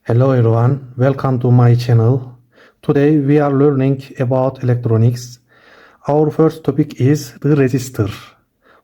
Hello everyone, welcome to my channel. Today we are learning about electronics. Our first topic is the resistor.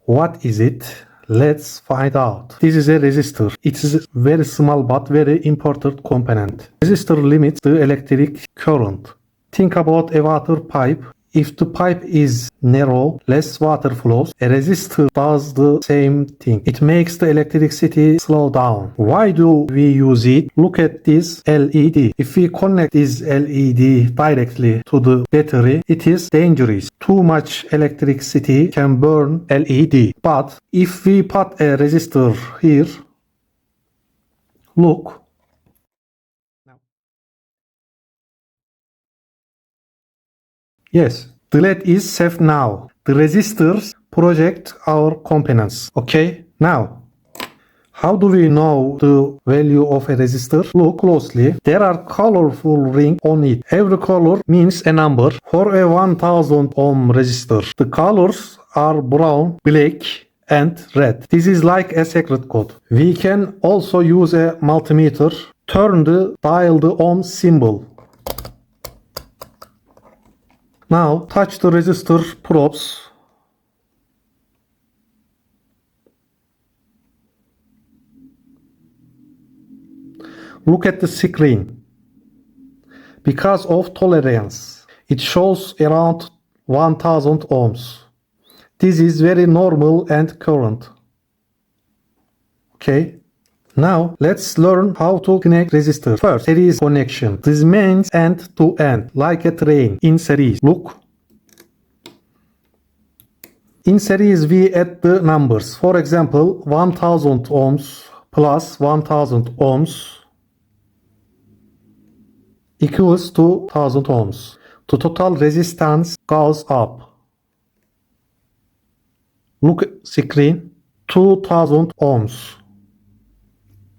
What is it? Let's find out. This is a resistor. It is a very small but very important component. Resistor limits the electric current. Think about a water pipe. If the pipe is narrow, less water flows. A resistor does the same thing. It makes the electricity slow down. Why do we use it? Look at this LED. If we connect this LED directly to the battery, it is dangerous. Too much electricity can burn LED. But if we put a resistor here, look. Yes, the LED is safe now. The resistors project our components. Okay, now, how do we know the value of a resistor? Look closely. There are colorful rings on it. Every color means a number. For a 1000 ohm resistor, the colors are brown, black, and red. This is like a secret code. We can also use a multimeter. Turn the dial the ohm symbol. Now touch the resistor probes. Look at the screen. Because of tolerance, it shows around 1000 ohms. This is very normal and current. Okay. Now let's learn how to connect resistors. First, series connection. This means end to end, like a train in series. Look. In series we add the numbers. For example, 1000 ohms plus 1000 ohms equals to 1000 ohms. The total resistance goes up. Look at screen. 2000 ohms.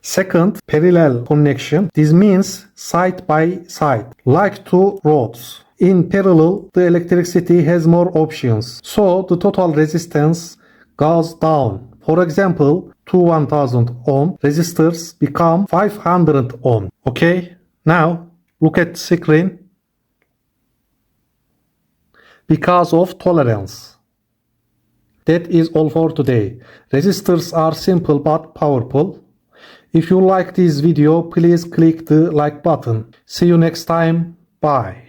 Second, parallel connection. This means side by side, like two roads. In parallel, the electricity has more options, so the total resistance goes down. For example, to 1000 ohm resistors become 500 ohm. Okay, now look at the screen. Because of tolerance. That is all for today. Resistors are simple but powerful. If you like this video, please click the like button. See you next time. Bye.